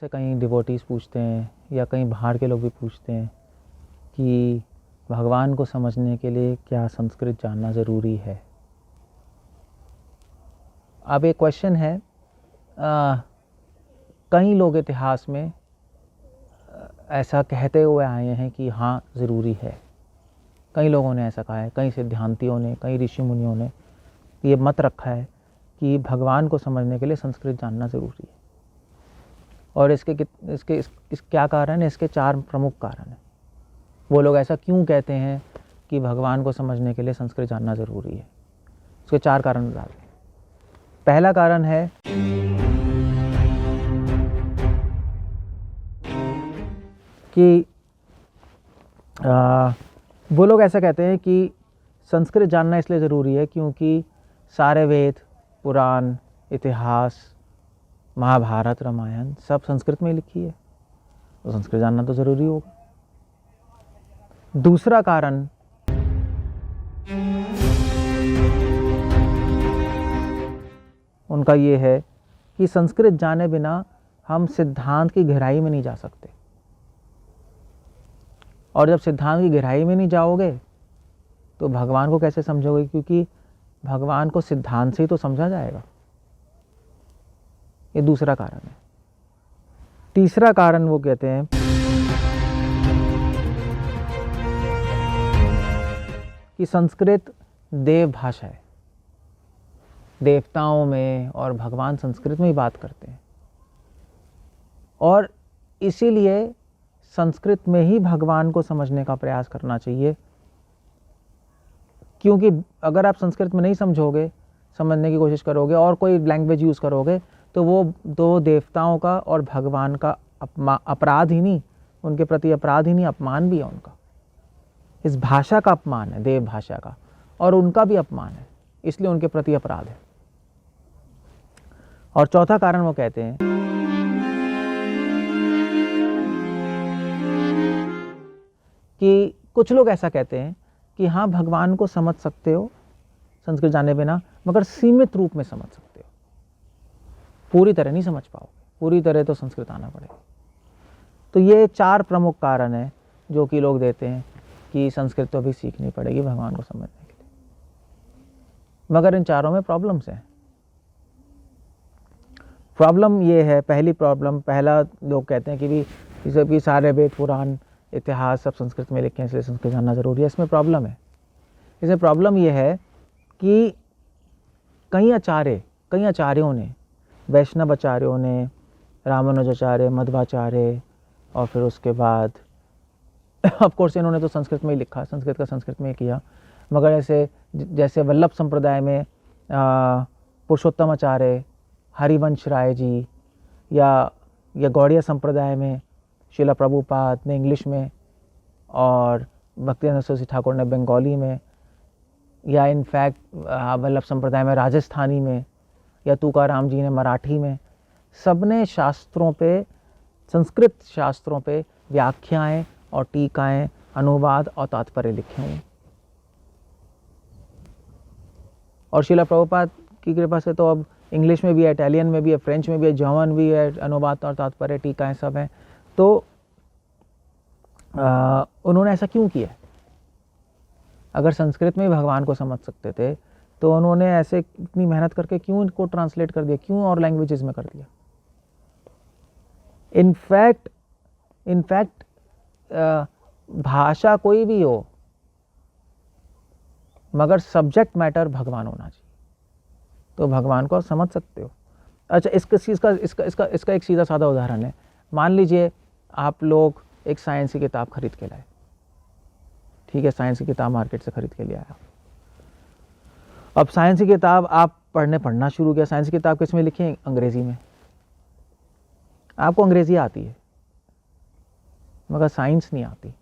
मुझसे कहीं डिवोटीज़ पूछते हैं या कहीं बाहर के लोग भी पूछते हैं कि भगवान को समझने के लिए क्या संस्कृत जानना ज़रूरी है। अब एक क्वेश्चन है, कई लोग इतिहास में ऐसा कहते हुए आए हैं कि हाँ ज़रूरी है। कई लोगों ने ऐसा कहा है, कई सिद्धांतियों ने, कई ऋषि मुनियों ने ये मत रखा है कि भगवान को समझने के लिए संस्कृत जानना ज़रूरी है। और इसके क्या कारण है? इसके 4 प्रमुख कारण हैं। वो लोग ऐसा क्यों कहते हैं कि भगवान को समझने के लिए संस्कृत जानना ज़रूरी है? इसके 4 कारण बताते हैं। पहला कारण है कि वो लोग ऐसा कहते हैं कि संस्कृत जानना इसलिए ज़रूरी है क्योंकि सारे वेद, पुराण, इतिहास, महाभारत, रामायण सब संस्कृत में लिखी है, तो संस्कृत जानना तो ज़रूरी होगा। दूसरा कारण उनका ये है कि संस्कृत जाने बिना हम सिद्धांत की गहराई में नहीं जा सकते, और जब सिद्धांत की गहराई में नहीं जाओगे तो भगवान को कैसे समझोगे? क्योंकि भगवान को सिद्धांत से ही तो समझा जाएगा। ये दूसरा कारण है। तीसरा कारण वो कहते हैं कि संस्कृत देव भाषा है, देवताओं में और भगवान संस्कृत में ही बात करते हैं, और इसीलिए संस्कृत में ही भगवान को समझने का प्रयास करना चाहिए। क्योंकि अगर आप संस्कृत में नहीं समझने की कोशिश करोगे और कोई लैंग्वेज यूज़ करोगे तो वो दो देवताओं का और भगवान का अपराध ही नहीं, उनके प्रति अपराध ही नहीं, अपमान भी है उनका। इस भाषा का अपमान है, देव भाषा का, और उनका भी अपमान है, इसलिए उनके प्रति अपराध है। और चौथा कारण वो कहते हैं कि कुछ लोग ऐसा कहते हैं कि हाँ भगवान को समझ सकते हो संस्कृत जाने बिना, मगर सीमित रूप में समझ सकते हो, पूरी तरह नहीं समझ पाओगे, पूरी तरह तो संस्कृत आना पड़ेगा। तो ये 4 प्रमुख कारण हैं जो कि लोग देते हैं कि संस्कृत तो अभी सीखनी पड़ेगी भगवान को समझने के लिए। मगर इन चारों में प्रॉब्लम्स हैं। प्रॉब्लम ये है, पहला लोग कहते हैं कि भी सबकी सारे वेद, पुराण, इतिहास सब संस्कृत में लिखे हैं, इसलिए संस्कृत जानना ज़रूरी है। इसमें प्रॉब्लम है। इसमें प्रॉब्लम ये है कि कई आचार्यों ने, वैष्णव आचार्यों ने, रामानुजाचार्य, मध्वाचार्य, और फिर उसके बाद ऑफ कोर्स इन्होंने तो संस्कृत में ही लिखा, संस्कृत में ही किया। मगर जैसे वल्लभ संप्रदाय में पुरुषोत्तम आचार्य, हरिवंश राय जी, या गौड़िया संप्रदाय में श्रीला प्रभुपाद ने इंग्लिश में, और भक्तिवेदांत सरस्वती ठाकुर ने बंगाली में, या इनफैक्ट वल्लभ संप्रदाय में राजस्थानी में, या तुकाराम जी ने मराठी में, सबने शास्त्रों पे, संस्कृत शास्त्रों पे व्याख्याएं और टीकाएं, अनुवाद और तात्पर्य लिखे हुए। और श्रीला प्रभुपाद की कृपा से तो अब इंग्लिश में भी है, इटालियन में भी है, फ्रेंच में भी है, जर्मन भी है, अनुवाद और तात्पर्य, टीकाएं सब हैं। तो उन्होंने ऐसा क्यों किया? अगर संस्कृत में ही भगवान को समझ सकते थे तो उन्होंने ऐसे इतनी मेहनत करके क्यों इनको ट्रांसलेट कर दिया, क्यों और लैंग्वेजेस में कर दिया? इनफैक्ट भाषा कोई भी हो, मगर सब्जेक्ट मैटर भगवान होना चाहिए, तो भगवान को आप समझ सकते हो। अच्छा, इसका एक सीधा साधा उदाहरण है। मान लीजिए आप लोग एक साइंस की किताब खरीद के लाए, ठीक है, साइंस की किताब मार्केट से खरीद के ले आया। अब साइंस की किताब आप पढ़ना शुरू किया। साइंस की किताब किस में लिखी है? अंग्रेजी में। आपको अंग्रेजी आती है मगर साइंस नहीं आती,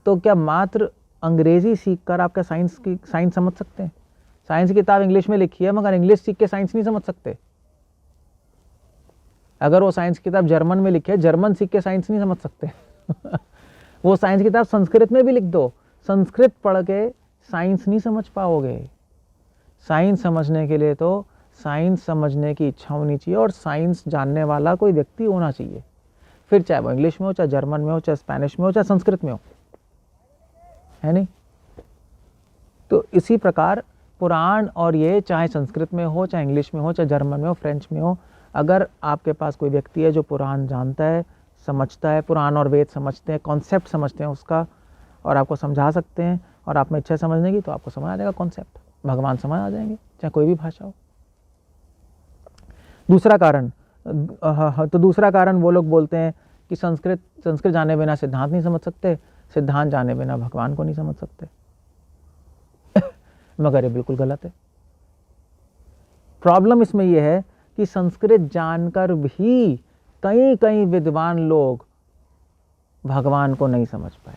तो क्या मात्र अंग्रेजी सीखकर आप क्या साइंस समझ सकते हैं? साइंस की किताब इंग्लिश में लिखी है मगर इंग्लिश सीख के साइंस नहीं समझ सकते। अगर वो साइंस की किताब जर्मन में लिखी है, जर्मन सीख के साइंस नहीं समझ सकते। वो साइंस की किताब संस्कृत में भी लिख दो, संस्कृत पढ़ के साइंस नहीं समझ पाओगे। साइंस समझने के लिए तो साइंस समझने की इच्छा होनी चाहिए और साइंस जानने वाला कोई व्यक्ति होना चाहिए, फिर चाहे वो इंग्लिश में हो, चाहे जर्मन में हो, चाहे स्पेनिश में हो, चाहे संस्कृत में हो, है नहीं। तो इसी प्रकार पुराण और ये चाहे संस्कृत में हो, चाहे इंग्लिश में हो, चाहे जर्मन में हो, फ्रेंच में हो, अगर आपके पास कोई व्यक्ति है जो पुराण जानता है, समझता है, पुराण और वेद समझते हैं, कॉन्सेप्ट समझते हैं उसका, और आपको समझा सकते हैं, और आप में इच्छा समझने की, तो आपको समझ आ जाएगा कॉन्सेप्ट, भगवान समझ आ जाएंगे, चाहे कोई भी भाषा हो। दूसरा कारण, तो दूसरा कारण वो लोग बोलते हैं कि संस्कृत जाने बिना सिद्धांत नहीं समझ सकते, सिद्धांत जाने बिना भगवान को नहीं समझ सकते। मगर ये बिल्कुल गलत है। प्रॉब्लम इसमें यह है कि संस्कृत जानकर भी कई कई विद्वान लोग भगवान को नहीं समझ पाए,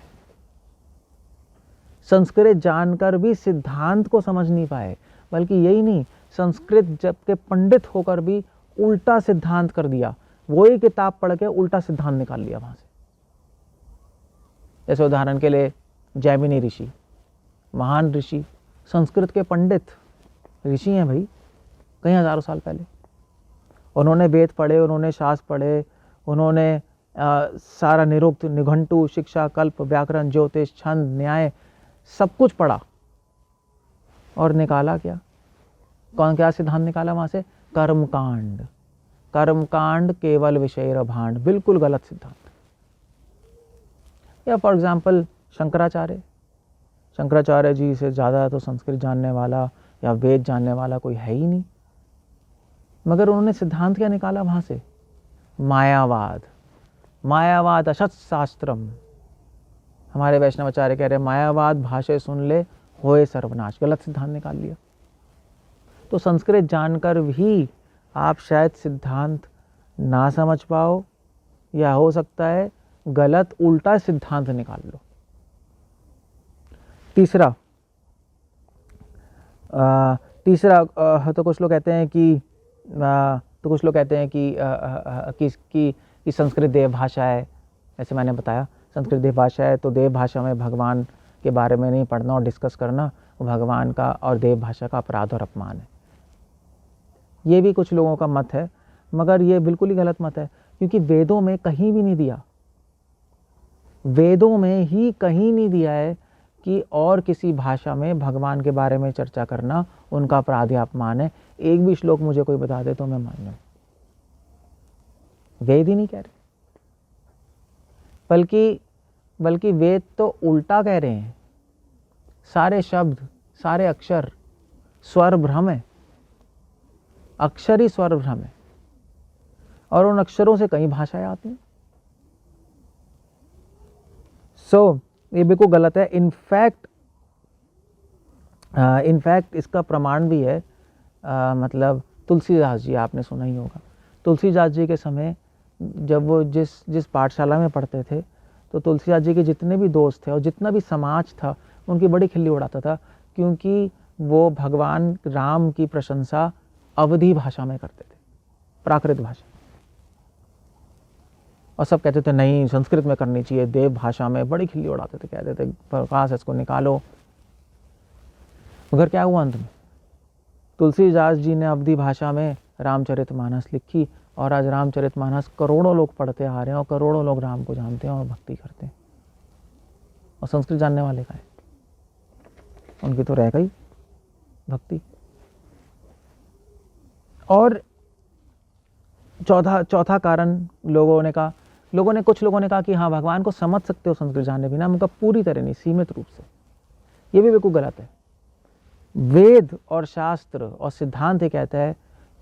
संस्कृत जानकर भी सिद्धांत को समझ नहीं पाए, बल्कि यही नहीं, संस्कृत जब के पंडित होकर भी उल्टा सिद्धांत कर दिया, वही किताब पढ़ के उल्टा सिद्धांत निकाल लिया वहां से। जैसे उदाहरण के लिए जैमिनी ऋषि, महान ऋषि, संस्कृत के पंडित ऋषि हैं भाई, कई हजारों साल पहले उन्होंने वेद पढ़े, उन्होंने शास्त्र पढ़े, उन्होंने सारा निरुक्त, निघंटु, शिक्षा, कल्प, व्याकरण, ज्योतिष, छंद, न्याय सब कुछ पढ़ा, और निकाला क्या, क्या सिद्धांत निकाला वहां से? कर्मकांड, कर्मकांड केवल विषय भांड, बिल्कुल गलत सिद्धांत। या फॉर एग्जाम्पल शंकराचार्य जी से ज़्यादा तो संस्कृत जानने वाला या वेद जानने वाला कोई है ही नहीं, मगर उन्होंने सिद्धांत क्या निकाला वहाँ से? मायावाद, मायावाद अशत शास्त्रम। हमारे वैष्णवाचार्य कह रहे मायावाद भाषा सुन ले होए सर्वनाश, गलत सिद्धांत निकाल लिया। तो संस्कृत जानकर भी आप शायद सिद्धांत ना समझ पाओ, या हो सकता है गलत उल्टा सिद्धांत निकाल लो। तीसरा तो कुछ लोग कहते हैं कि संस्कृत देव भाषा है। ऐसे मैंने बताया संस्कृत देव भाषा है, तो देव भाषा में भगवान के बारे में नहीं पढ़ना और डिस्कस करना भगवान का और देव भाषा का अपराध और अपमान है। ये भी कुछ लोगों का मत है, मगर ये बिल्कुल ही गलत मत है, क्योंकि वेदों में कहीं भी नहीं दिया, वेदों में ही कहीं नहीं दिया है कि और किसी भाषा में भगवान के बारे में चर्चा करना उनका अपराध या अपमान है। एक भी श्लोक मुझे कोई बता दे तो मैं मान लूं, वेद ही नहीं कह रहे, बल्कि वेद तो उल्टा कह रहे हैं। सारे शब्द, सारे अक्षर स्वर भ्रम है, अक्षर ही स्वर भ्रम है, और उन अक्षरों से कई भाषाएं आती हैं। ये बिल्कुल गलत है। इनफैक्ट इसका प्रमाण भी है, मतलब तुलसीदास जी, आपने सुना ही होगा, तुलसीदास जी के समय जब वो जिस पाठशाला में पढ़ते थे, तो तुलसीदास जी के जितने भी दोस्त थे और जितना भी समाज था उनकी बड़ी खिल्ली उड़ाता था, क्योंकि वो भगवान राम की प्रशंसा अवधी भाषा में करते थे, प्राकृत भाषा, और सब कहते थे नहीं संस्कृत में करनी चाहिए, देव भाषा में। बड़ी खिल्ली उड़ाते थे, कहते थे प्रकाश इसको निकालो। मगर क्या हुआ अंत में? तुलसीदास जी ने अवधी भाषा में रामचरितमानस लिखी, और आज रामचरितमानस करोड़ों लोग पढ़ते आ रहे हैं, और करोड़ों लोग राम को जानते हैं और भक्ति करते हैं। और संस्कृत जानने वाले का है, उनकी तो रह गई भक्ति। और चौथा कारण कुछ लोगों ने कहा कि हाँ भगवान को समझ सकते हो संस्कृत जानने बिना, मगर पूरी तरह नहीं, सीमित रूप से। ये भी बिल्कुल गलत है। वेद और शास्त्र और सिद्धांत ये कहता है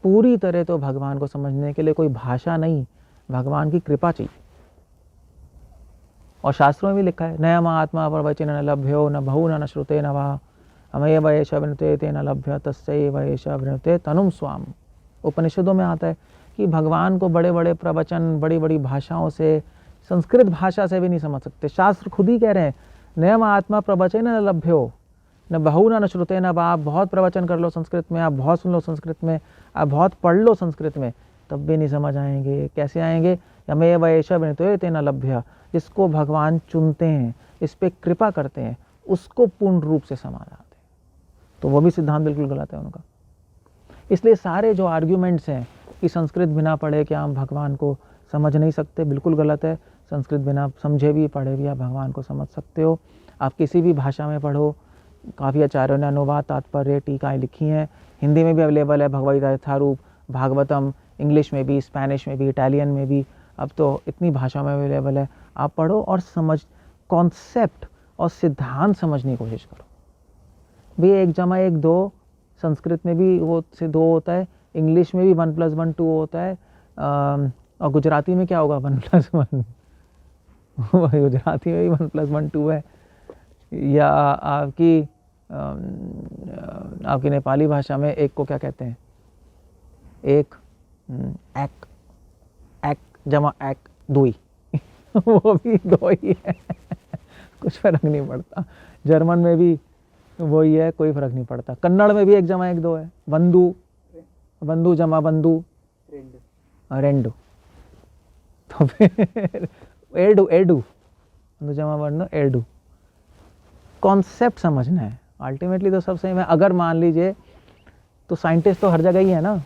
पूरी तरह तो भगवान को समझने के लिए कोई भाषा नहीं, भगवान की कृपा चाहिए। और शास्त्रों में भी लिखा है नयम आत्मा प्रवचन न लभ्यो न बहु न श्रुते न वा अमय वयश वृणुते तेन लभ्य तस्यै वयश वृणुते तनुम स्वाम। उपनिषदों में आता है कि भगवान को बड़े बड़े प्रवचन, बड़ी बड़ी भाषाओं से, संस्कृत भाषा से भी नहीं समझ सकते। शास्त्र खुद ही कह रहे हैं नयम आत्मा प्रवचन न लभ्यो न बहु न श्रुते न वा। आप बहुत प्रवचन कर लो संस्कृत में, आप बहुत सुन लो संस्कृत में, आप बहुत पढ़ लो संस्कृत में, तब भी नहीं समझ आएंगे। कैसे आएंगे? यमे वयश वृणुते तेन लभ्य। जिसको भगवान चुनते हैं, इस पे कृपा करते हैं, उसको पूर्ण रूप से समझ आते हैं। तो वो भी सिद्धांत बिल्कुल गलत है उनका। इसलिए सारे जो आर्ग्यूमेंट्स हैं कि संस्कृत बिना पढ़े क्या हम भगवान को समझ नहीं सकते, बिल्कुल गलत है। संस्कृत बिना समझे भी पढ़े भी आप भगवान को समझ सकते हो। आप किसी भी भाषा में पढ़ो, काफ़ी आचार्यों ने अनुवाद, तात्पर्य, टीकाएँ लिखी हैं। हिंदी में भी अवेलेबल है भगवद गीता यथारूप, भागवतम, इंग्लिश में भी, स्पेनिश में भी, इटालियन में भी, अब तो इतनी भाषा में अवेलेबल है। आप पढ़ो और समझ, कॉन्सेप्ट और सिद्धांत समझने की कोशिश करो। भी 1+1 संस्कृत में भी वो से 2 होता है, इंग्लिश में भी 1+1 2 होता है, और गुजराती में क्या होगा 1+1 गुजराती में भी 1+1 2 है। या आपकी नेपाली भाषा में एक को क्या कहते हैं, एक एक जमा एक 2 ही वो भी 2 ही है कुछ फर्क नहीं पड़ता। जर्मन में भी वही है, कोई फर्क नहीं पड़ता। कन्नड़ में भी 1+1 2 है। बंधु, बंधु जमा बंधु, रेंडु। तो फिर एडू, एडू, बंधु जमा बंधु, एडू। कॉन्सेप्ट समझना है, अल्टीमेटली तो सब सेम है। अगर मान लीजिए तो साइंटिस्ट तो हर जगह ही है ना,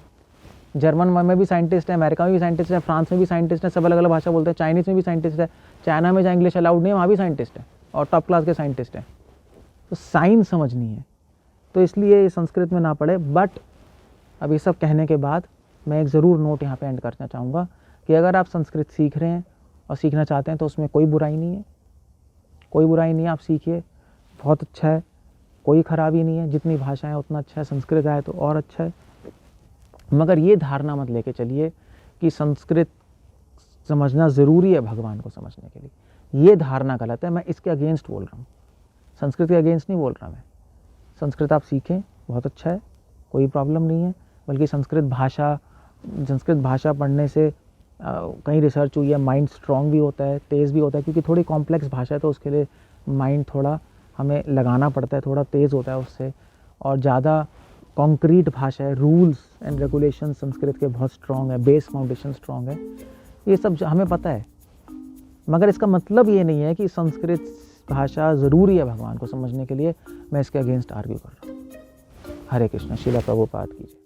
जर्मन में भी साइंटिस्ट है, अमेरिका में भी साइंटिस्ट है, फ्रांस में भी साइंटिस्ट है, सब अलग अलग भाषा बोलते हैं। चाइनीज़ में भी साइंटिस्ट है, चाइना में जहाँ इंग्लिश अलाउड नहीं है वहाँ भी साइंटिस्ट है, और टॉप क्लास के साइंटिस्ट हैं। तो साइंस समझनी है, तो इसलिए संस्कृत में ना पढ़े। बट अब ये सब कहने के बाद मैं एक ज़रूर नोट यहाँ पे एंड करना चाहूँगा कि अगर आप संस्कृत सीख रहे हैं और सीखना चाहते हैं तो उसमें कोई बुराई नहीं है, कोई बुराई नहीं है। आप सीखिए, बहुत अच्छा है, कोई ख़राबी नहीं है। जितनी भाषाएं उतना अच्छा है, संस्कृत आए तो और अच्छा है। मगर ये धारणा मत लेके चलिए कि संस्कृत समझना ज़रूरी है भगवान को समझने के लिए। ये धारणा गलत है। मैं इसके अगेंस्ट बोल रहा हूँ, संस्कृत के अगेंस्ट नहीं बोल रहा मैं। संस्कृत आप सीखें, बहुत अच्छा है, कोई प्रॉब्लम नहीं है। बल्कि संस्कृत भाषा पढ़ने से कहीं रिसर्च हुई है, माइंड स्ट्रॉन्ग भी होता है, तेज़ भी होता है। क्योंकि थोड़ी कॉम्प्लेक्स भाषा है तो उसके लिए माइंड थोड़ा हमें लगाना पड़ता है, थोड़ा तेज़ होता है उससे। और ज़्यादा कॉन्क्रीट भाषा है, रूल्स एंड रेगुलेशन संस्कृत के बहुत स्ट्रॉन्ग है, बेस फाउंडेशन स्ट्रॉन्ग है। ये सब हमें पता है। मगर इसका मतलब ये नहीं है कि संस्कृत भाषा ज़रूरी है भगवान को समझने के लिए। मैं इसके अगेंस्ट आर्ग्यू कर रहा हूँ। हरे कृष्ण। श्रील प्रभुपाद की जय।